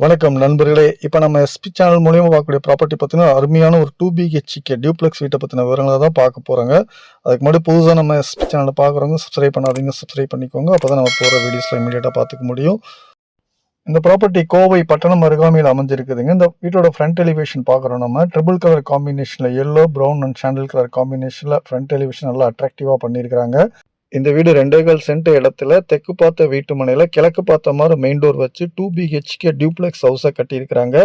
வணக்கம் நண்பர்களே. இப்போ நம்ம எஸ்பி சேனல் மூலியமா பார்க்கக்கூடிய ப்ராப்பர்ட்டி பார்த்தீங்கன்னா, அருமையான ஒரு 2 பிஹெச்கே டியூப்ளெக்ஸ் வீட்ட பத்தின விவரங்கள தான் பார்க்க போறோங்க. அதுக்கு முன்னாடி புதுசா நம்ம எஸ்பி சேனல பார்க்குறவங்க சப்ஸ்கிரைப் பண்ணாதீங்க, சப்ஸ்கிரைப் பண்ணிக்கோங்க. அப்பதான் நம்ம போற வீடியோஸ்ல இமிடியேட்டா பார்த்துக்க முடியும். இந்த ப்ராப்பர்ட்டி கோவை பட்டணம் அருகாமையில் அமைஞ்சிருக்குதுங்க. இந்த வீட்டோட ஃப்ரண்ட் எலிவேஷன் பார்க்குறோம் நம்ம. ட்ரிபிள் கலர் காம்பினேஷன்ல yellow, brown and sandal colour காம்பினேஷன்ல ஃப்ரண்ட் எலிவேஷன் நல்லா அட்ராக்டிவா பண்ணியிருக்காங்க. இந்த வீடு 2.25 சென்ட் இடத்துல தெற்கு பார்த்த வீட்டு மனையில கிழக்கு பார்த்த மாதிரி மெயின் டோர் வச்சு 2 பிஹெச்கே டியூப்ளெக்ஸ் ஹவுஸை கட்டியிருக்கிறாங்க.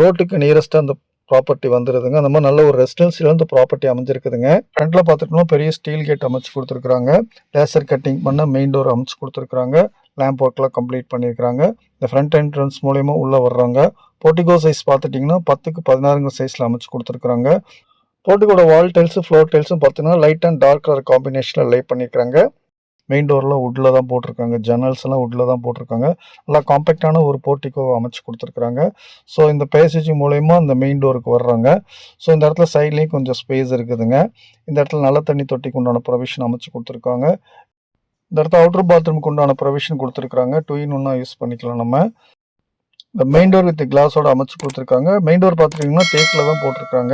ரோட்டுக்கு நியரஸ்டா அந்த ப்ராப்பர்ட்டி வந்துருதுங்க. அந்த மாதிரி நல்ல ஒரு ரெசிடென்சியல் இந்த ப்ராப்பர்ட்டி அமைஞ்சிருக்குதுங்க. ஃப்ரண்ட்ல பார்த்துட்டோம்னா பெரிய ஸ்டீல் கேட் அமைச்சு கொடுத்துருக்காங்க. லேசர் கட்டிங் பண்ண மெயின் டோர் அமைச்சு கொடுத்துருக்காங்க. லேம்ப் ஒர்க்லாம் கம்ப்ளீட் பண்ணியிருக்காங்க. இந்த ஃப்ரண்ட் என்ட்ரன்ஸ் மூலியமா உள்ள வர்றாங்க. போர்டிகோ சைஸ் பார்த்துட்டிங்கன்னா 10க்கு 16 சைஸ்ல அமைச்சு கொடுத்துருக்காங்க. போர்ட்டிகோட வால் டைல்ஸு ஃப்ளோர் டைல்ஸும் பார்த்தீங்கன்னா லைட் அண்ட் டார்க் கலர் காம்பினேஷனில் லே பண்ணியிருக்காங்க. மெயின் டோர்லாம் வுட்டில் தான் போட்டிருக்காங்க. ஜன்னல்ஸ் எல்லாம் வுட்டில் தான் போட்டிருக்காங்க. நல்லா காம்பேக்டான ஒரு போர்ட்டிகோ அமைச்சு கொடுத்துருக்காங்க. ஸோ இந்த பேசேஜ் மூலயமா இந்த மெயின் டோருக்கு வர்றாங்க. ஸோ இந்த இடத்துல சைட்லேயும் கொஞ்சம் ஸ்பேஸ் இருக்குதுங்க. இந்த இடத்துல நல்ல தண்ணி தொட்டிக்கு உண்டான ப்ரொவிஷன் அமைச்சு கொடுத்துருக்காங்க. இந்த இடத்துல அவுட்டர் பாத்ரூமுக்கு உண்டான ப்ரொவிஷன் கொடுத்துருக்காங்க. 2-in-1 யூஸ் பண்ணிக்கலாம் நம்ம. இந்த மெயின் டோர் வித் கிளாஸோட அமைச்சு கொடுத்துருக்காங்க. மெயின் டோர் பார்த்துட்டிங்கன்னா தேக்கில் தான் போட்டிருக்காங்க.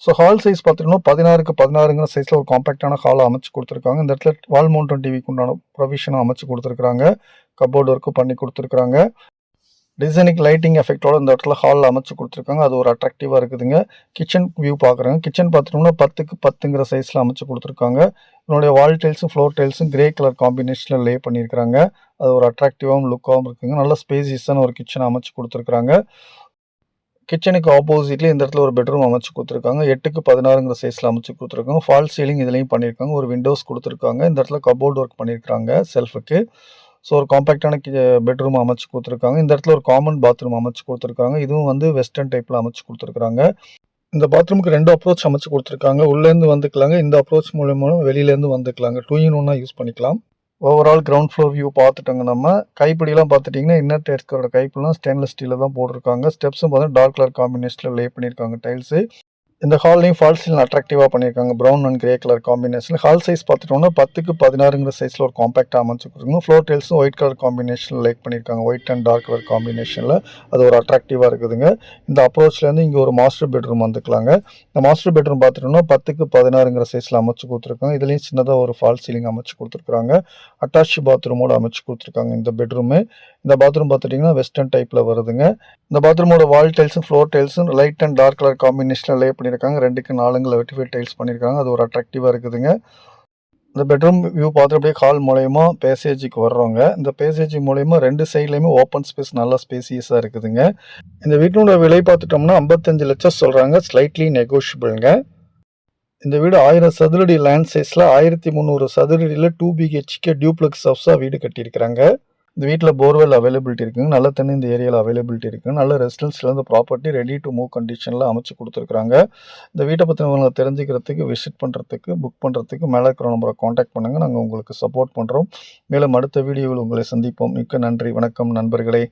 ஸோ ஹால் சைஸ் பார்த்துட்டிங்கன்னா 16க்கு 16 சைஸில் ஒரு காம்பேக்டான ஹாலை அமைச்சு கொடுத்துருக்காங்க. இந்த இடத்துல வால் மவுண்டன் டிவிக்கு உண்டான ப்ரொவிஷனும் அமைச்சு கொடுத்துருக்காங்க. கப்போர்ட் ஒர்க்கும் பண்ணி கொடுத்துருக்காங்க. டிசைனிக் லைட்டிங் எஃபெக்டோட இந்த இடத்துல ஹாலில் அமைச்சு கொடுத்துருக்காங்க. அது ஒரு அட்ராக்டிவாக இருக்குதுங்க. கிச்சன் வியூ பார்க்குறாங்க. கிச்சன் பார்த்துட்டோம்னா 10க்கு 10 சைஸில் அமைச்சு கொடுத்துருக்காங்க. இதனுடைய வால் டைல்ஸும் ஃப்ளோர் டைல்ஸும் கிரே கலர் காம்பினேஷனில் லே பண்ணியிருக்காங்க. அது ஒரு அட்ராக்டிவாகவும் லுக்காகவும் இருக்குங்க. நல்ல ஸ்பேசியஸான ஒரு கிச்சனை அமைச்சு கொடுத்துருக்காங்க. கிச்சனுக்கு ஆப்போசிட்லேயே இந்த இடத்துல ஒரு பெட்ரூம் அமைச்சு கொடுத்துருக்காங்க. 8க்கு 16 சைஸில் அமைச்சு கொடுத்துருக்காங்க. ஃபால் சீலிங் இதுலேயும் பண்ணியிருக்காங்க. ஒரு விண்டோஸ் கொடுத்துருக்காங்க. இந்த இடத்துல கப்போர்ட் ஒர்க் பண்ணியிருக்காங்க செல்ஃபுக்கு. ஸோ ஒரு காம்பேக்டான பெட்ரூம் அமைச்சு கொடுத்துருக்காங்க. இந்த இடத்துல ஒரு காமன் பாத்ரூம் அமைச்சு கொடுத்துருக்காங்க. இதுவும் வந்து வெஸ்டர்ன் டைப்பில் அமைச்சு கொடுத்துருக்காங்க. இந்த பாத்ரூமுக்கு 2 அப்ரோச் அமைச்சு கொடுத்துருக்காங்க. உள்ளேருந்து வந்துக்கலாங்க. இந்த அப்ரோச் மூலமாலும் வெளியிலேருந்து வந்துக்கலாங்க. 2-in-1 யூஸ் பண்ணிக்கலாம். ஓவரால் கிரவுண்ட் ஃப்ளோர் வியூ பார்த்துட்டோங்க நம்ம. கைப்பிடிலாம் பார்த்துட்டிங்கன்னா இன்னர் டேஸ்கோட கைப்பிடிலாம் ஸ்டெயின்லெஸ் ஸ்டீலில் தான் போட்டிருக்காங்க. ஸ்டெப்ஸும் பார்த்தீங்கன்னா டார்க் கலர் காம்பினேஷனில் லே பண்ணியிருக்காங்க டைல்ஸு. இந்த ஹால்லையும் ஃபால் சீலிங் அட்ராக்டிவாக பண்ணியிருக்காங்க. Brown and grey colour combination. Hall size பார்த்துட்டோம்னா 10க்கு 16 சைஸில் ஒரு காம்பேக்டாக அமைச்சு கொடுத்துருக்காங்க. ஃப்ளோர் டைல்ஸும் ஒயிட் கலர் காம்பினேஷனில் லைக் பண்ணியிருக்காங்க. ஒயிட் அண்ட் டார்க் கலர் காம்பினேஷனில் அது ஒரு அட்ராக்டிவாக இருக்குதுங்க. இந்த அப்ரோச்லேருந்து இங்கே ஒரு மாஸ்டர் பெட்ரூம் வந்துக்கலாங்க. இந்த மாஸ்டர் பெட்ரூம் பார்த்துட்டோம்னா 10க்கு 16 சைஸில் அமைச்சு கொடுத்துருக்காங்க. இதுலேயும் சின்னதாக ஒரு ஃபால் சீலிங் அமைச்சு கொடுத்துருக்காங்க. அட்டாச் பாத்ரூமோட அமைச்சு கொடுத்துருக்காங்க இந்த பெட்ரூமு. இந்த பாத்ரூம் பார்த்துட்டிங்கன்னா வெஸ்டர்ன் டைப்பில் வருதுங்க. இந்த பாத்ரூமோட வால் டைல்ஸும் ஃப்ளோர் டைல்ஸும் லைட் அண்ட் டார்க் கலர் காம்பினேஷனில் லே பண்ணியிருக்காங்க. 2க்கு 4 வெட்டிஃபைட் டைல்ஸ் பண்ணியிருக்காங்க. அது ஒரு அட்ராக்டிவாக இருக்குதுங்க. இந்த பெட்ரூம் வியூ பார்த்து அப்படியே ஹால் மூலயமா பேசேஜுக்கு வர்றவங்க. இந்த பேசேஜ் மூலயமா 2 சைட்லையுமே ஓப்பன் ஸ்பேஸ் நல்லா ஸ்பேசியஸாக இருக்குதுங்க. இந்த வீட்டோட விலை பார்த்துட்டோம்னா 55 லட்சம் சொல்கிறாங்க. ஸ்லைட்லி நெகோஷியபிள்ங்க. இந்த வீடு 1000 சதுரடி லேண்ட் சைஸில் 1300 சதுரடியில் 2 பிஹெச்கே டியூப்ளெக்ஸ் ஹவுஸாக வீடு கட்டியிருக்கிறாங்க. இந்த வீட்டில் போர்வெல் அவைலபிலிட்டி இருக்குங்க. நல்ல தண்ணி இந்த ஏரியாவில் அவைலபிலிட்டி இருக்குங்க. நல்ல ரெசிடென்ஸில் இந்த ப்ராப்பர்ட்டி ரெடி டு மூவ் கண்டிஷனில் அமைச்சு கொடுத்துருக்காங்க. இந்த வீட்டை பற்றினவங்களை தெரிஞ்சுக்கிறதுக்கு, விசிட் பண்ணுறதுக்கு, புக் பண்ணுறதுக்கு மேலே இருக்கிற நம்பரை காண்டாக்ட் பண்ணுங்கள். நாங்கள் உங்களுக்கு சப்போர்ட் பண்ணுறோம். மேலும் அடுத்த வீடியோவில் உங்களை சந்திப்போம். மிக்க நன்றி. வணக்கம் நண்பர்களே.